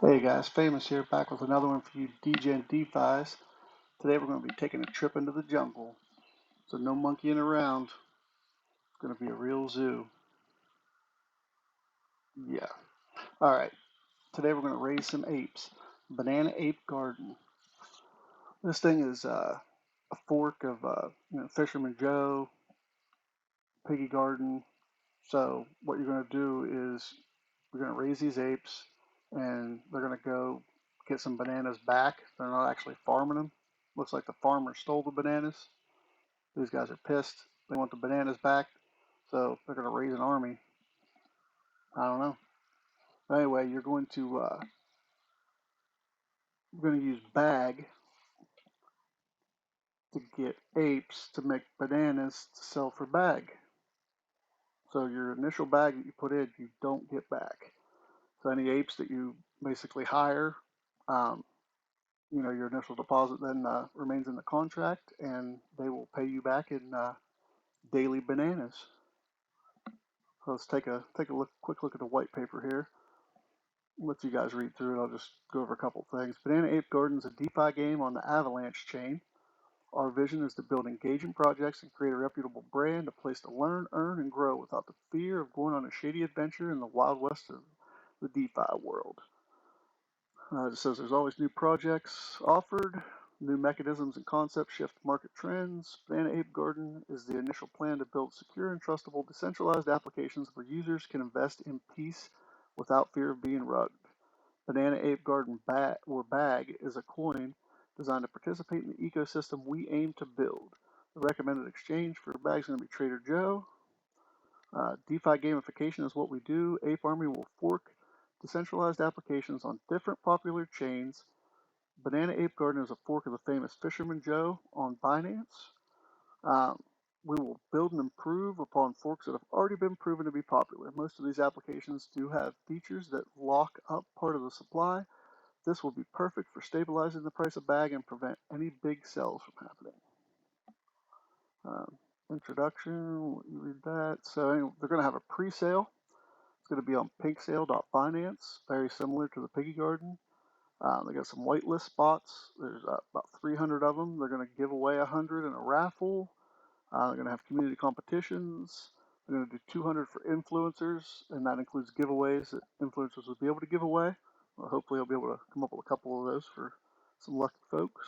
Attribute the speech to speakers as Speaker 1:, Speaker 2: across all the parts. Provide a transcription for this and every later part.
Speaker 1: Hey guys, Famous here, back with another one for you DGen DeFis. Today we're going to be taking a trip into the jungle. So no monkeying around. It's going to be a real zoo. Yeah. Alright, today we're going to raise some apes. Banana Ape Garden. This thing is a fork of Fisherman Joe, Piggy Garden. So what you're going to do is we're going to raise these apes and they're going to go get some bananas back. They're not actually farming them. Looks like the farmer stole the bananas. These guys are pissed. They want the bananas back, so they're going to raise an army. I don't know. But anyway, you're going to use bag to get apes to make bananas to sell for bag. So your initial bag that you put in, you don't get back. So any apes that you basically hire, um, your initial deposit then remains in the contract, and they will pay you back in daily bananas. So let's take a quick look at the white paper here. Let you guys read through it. I'll just go over a couple things. Banana Ape Garden is a DeFi game on the Avalanche chain. Our vision is to build engaging projects and create a reputable brand, a place to learn, earn, and grow without the fear of going on a shady adventure in the wild west of the DeFi world. It says there's always new projects offered, new mechanisms and concepts shift market trends. Banana Ape Garden is the initial plan to build secure and trustable decentralized applications where users can invest in peace without fear of being rugged. Banana Ape Garden bag is a coin designed to participate in the ecosystem we aim to build. The recommended exchange for the bag is going to be Trader Joe. DeFi gamification is what we do. Ape Army will fork decentralized applications on different popular chains. Banana Ape Garden is a fork of the famous Fisherman Joe on Binance. Um, we will build and improve upon forks that have already been proven to be popular. Most of these applications do have features that lock up part of the supply. This will be perfect for stabilizing the price of bag and prevent any big sells from happening. Introduction, you read that. So anyway, they're going to have a pre-sale. It's going to be on PinkSale.finance, very similar to the Piggy Garden. They got some whitelist spots. There's about 300 of them. They're going to give away 100 in a raffle. They're going to have community competitions. They're going to do 200 for influencers, and that includes giveaways that influencers will be able to give away. Well, hopefully, I'll be able to come up with a couple of those for some lucky folks.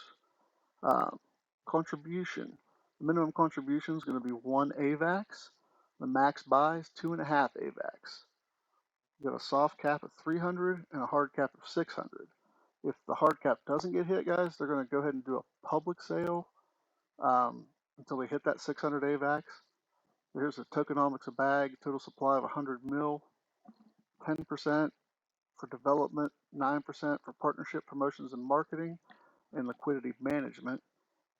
Speaker 1: Um, contribution. The minimum contribution is going to be 1 AVAX. The max buy is 2.5 AVAX. You got a soft cap of 300 and a hard cap of 600. If the hard cap doesn't get hit, guys, they're going to go ahead and do a public sale until they hit that 600 AVAX. Here's the tokenomics of bag, total supply of 100 mil, 10% for development, 9% for partnership promotions and marketing and liquidity management.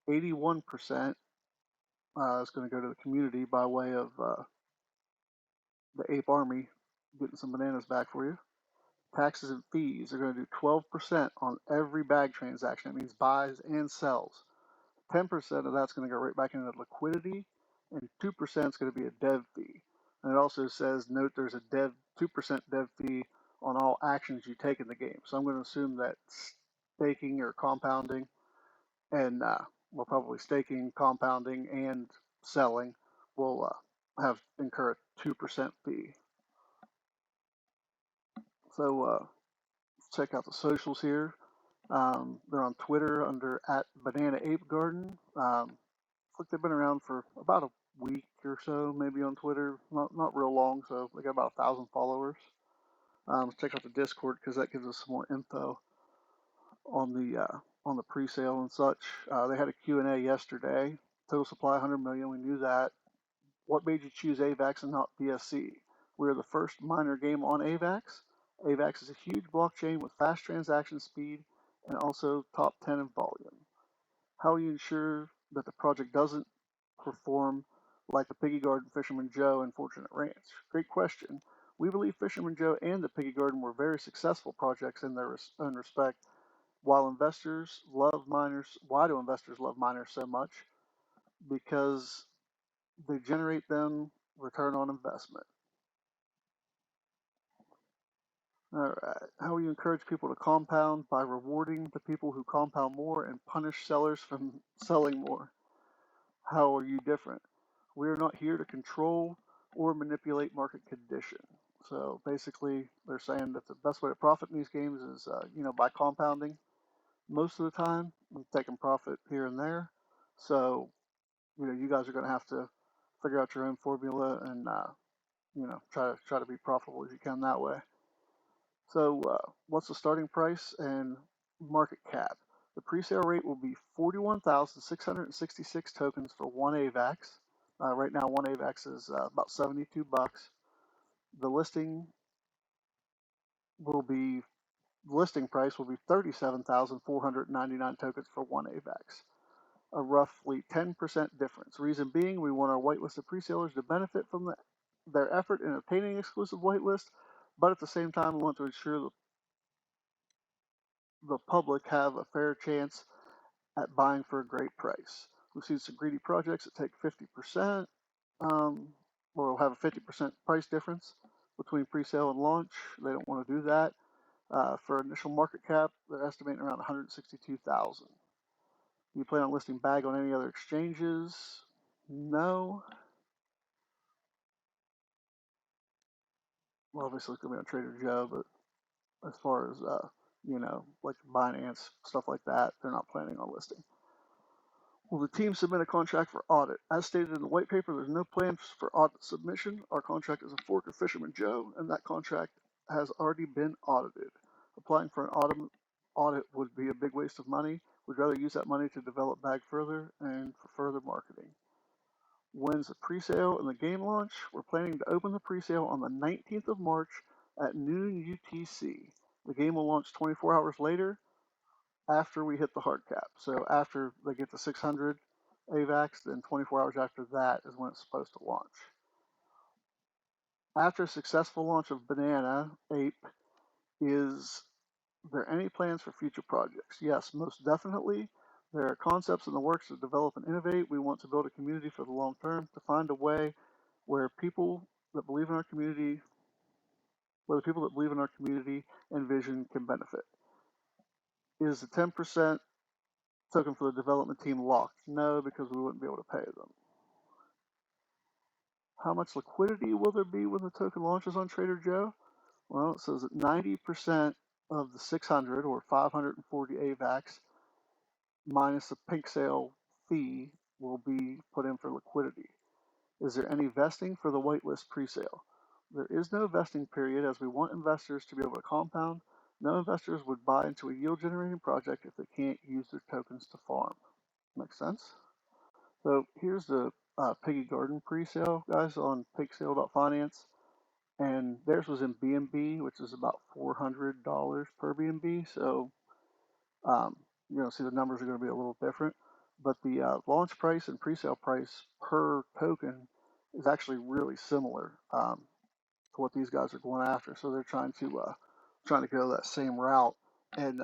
Speaker 1: 81% is going to go to the community by way of the Ape Army getting some bananas back for you. Taxes and fees are going to do 12% on every bag transaction. That means buys and sells. 10% of that's going to go right back into liquidity, and 2% is going to be a dev fee. And it also says, note there's a 2% dev fee on all actions you take in the game. So I'm going to assume that staking or compounding, and well, probably staking, compounding, and selling will have incur a 2% fee. So let's check out the socials here. They're on Twitter under @BananaApeGarden. Looks like they've been around for about a week or so, maybe on Twitter. Not real long, so they got about 1,000 followers. Let's check out the Discord because that gives us some more info on the pre-sale and such. They had a Q&A yesterday. Total supply 100 million. We knew that. What made you choose AVAX and not BSC? We are the first miner game on AVAX. AVAX is a huge blockchain with fast transaction speed and also top 10 in volume. How will you ensure that the project doesn't perform like the Piggy Garden, Fisherman Joe, and Fortunate Ranch? Great question. We believe Fisherman Joe and the Piggy Garden were very successful projects in their own respect. Why do investors love miners so much? Because they generate them return on investment. All right. How will you encourage people to compound? By rewarding the people who compound more and punish sellers from selling more. How are you different? We are not here to control or manipulate market condition. So basically, they're saying that the best way to profit in these games is, by compounding. Most of the time, I'm taking profit here and there. So, you guys are going to have to figure out your own formula and, try to be profitable as you can that way. So, what's the starting price and market cap? The pre-sale rate will be 41,666 tokens for one AVAX. Right now, one AVAX is about $72. The listing price will be 37,499 tokens for one AVAX, a roughly 10% difference. Reason being, we want our whitelisted pre-salers to benefit from their effort in obtaining exclusive whitelist, but at the same time, we want to ensure the public have a fair chance at buying for a great price. We've seen some greedy projects that take 50%, or will have a 50% price difference between pre-sale and launch. They don't want to do that. For initial market cap, they're estimating around 162,000. You plan on listing bag on any other exchanges? No. Well, obviously it's going to be on Trader Joe, but as far as like Binance, stuff like that, they're not planning on listing. Will the team submit a contract for audit? As stated in the white paper, there's no plans for audit submission. Our contract is a fork of Fisherman Joe, and that contract has already been audited. Applying for an audit would be a big waste of money. We'd rather use that money to develop bag further and for further marketing. When's the pre-sale and the game launch? We're planning to open the pre-sale on the 19th of March at noon UTC. The game will launch 24 hours later after we hit the hard cap. So after they get to 600 AVAX, then 24 hours after that is when it's supposed to launch. After a successful launch of Banana Ape, is there any plans for future projects? Yes, most definitely. There are concepts in the works to develop and innovate. We want to build a community for the long term, to find a way where people that believe in our community, where the people that believe in our community and vision can benefit. Is the 10% token for the development team locked? No, because we wouldn't be able to pay them. How much liquidity will there be when the token launches on Trader Joe? Well, it says that 90% of the 600 or 540 AVAX minus the PinkSale fee will be put in for liquidity. Is there any vesting for the whitelist presale? There is no vesting period, as we want investors to be able to compound. No investors would buy into a yield generating project if they can't use their tokens to farm. Makes sense? So here's the Piggy Garden presale, guys, on PinkSale.finance. And theirs was in BNB, which is about $400 per BNB. So see the numbers are going to be a little different. But the launch price and presale price per token is actually really similar to what these guys are going after. So they're trying to go that same route. And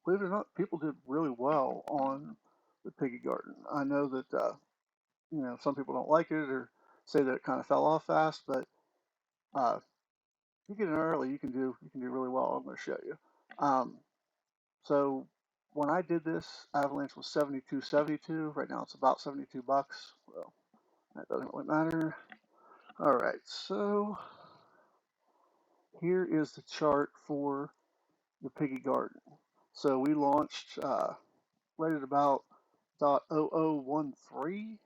Speaker 1: believe it or not, people did really well on the Piggy Garden. I know that some people don't like it or say that it kind of fell off fast, but if you get in early, you can do really well. I'm going to show you. So when I did this, Avalanche was 72.72. Right now it's about $72. Well, that doesn't really matter. All right, so here is the chart for the Piggy Garden. So we launched right at about .0013,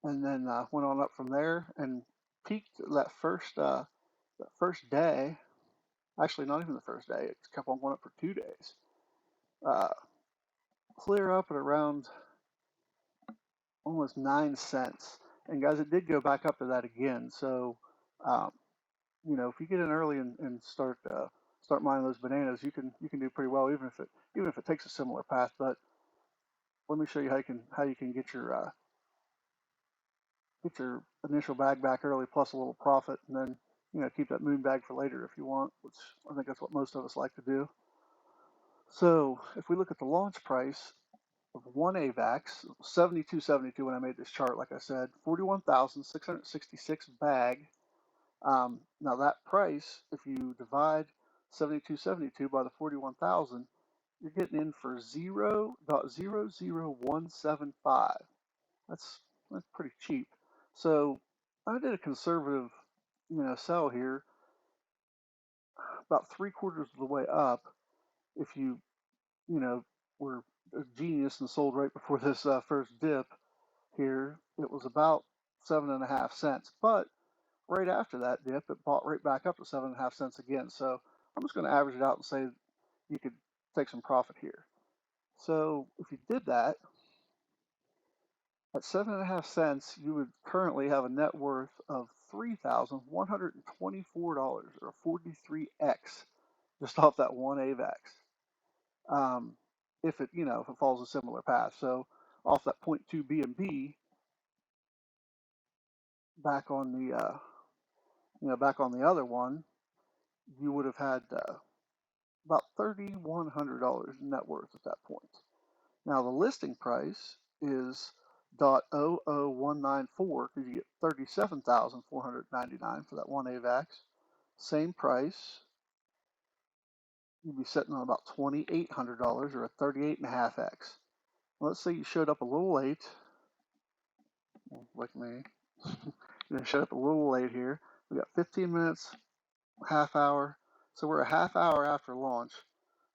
Speaker 1: and then went on up from there and peaked that first day. Actually, not even the first day. It kept on going up for 2 days. Clear up at around almost 9 cents. And guys, it did go back up to that again. So, if you get in early and start mining those bananas, you can do pretty well, even if it takes a similar path. But let me show you how you can get your initial bag back early plus a little profit, and then keep that moon bag for later if you want, which I think that's what most of us like to do. So if we look at the launch price of one AVAX, 72.72 when I made this chart, like I said, 41,666 bag. Now that price, if you divide 7272 by the 41,000, you're getting in for 0.00175. That's pretty cheap. So I did a conservative, sell here, about 3/4 of the way up. If you know, were a genius and sold right before this first dip here, it was about 7.5 cents. But right after that dip, it bought right back up to 7.5 cents again. So I'm just going to average it out and say you could take some profit here. So if you did that, at 7.5 cents, you would currently have a net worth of $3,124 or a 43x just off that one AVAX. If it follows a similar path. So off that 0.2 BNB, back on the back on the other one, you would have had about $3,100 net worth at that point. Now the listing price is .00194 because you get 37,499 for that one AVAX. Same price, you'd be sitting on about $2,800 or a 38.5x. Let's say you showed up a little late, like me. You showed up a little late here. We got 15 minutes, half hour. So we're a half hour after launch.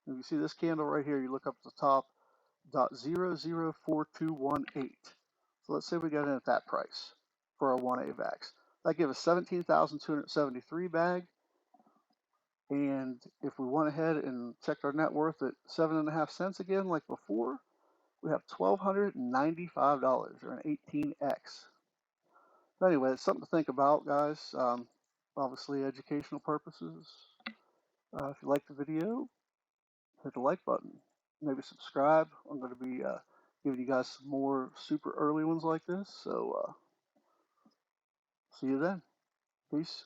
Speaker 1: And you see this candle right here, you look up at the top, .004218. So let's say we got in at that price for a 1 AVAX. That gives us 17,273 bag. And if we went ahead and checked our net worth at 7.5 cents again, like before, we have $1,295 or an 18x. But anyway, it's something to think about, guys. Obviously, educational purposes. If you like the video, hit the like button. Maybe subscribe. I'm going to be giving you guys some more super early ones like this. So see you then. Peace.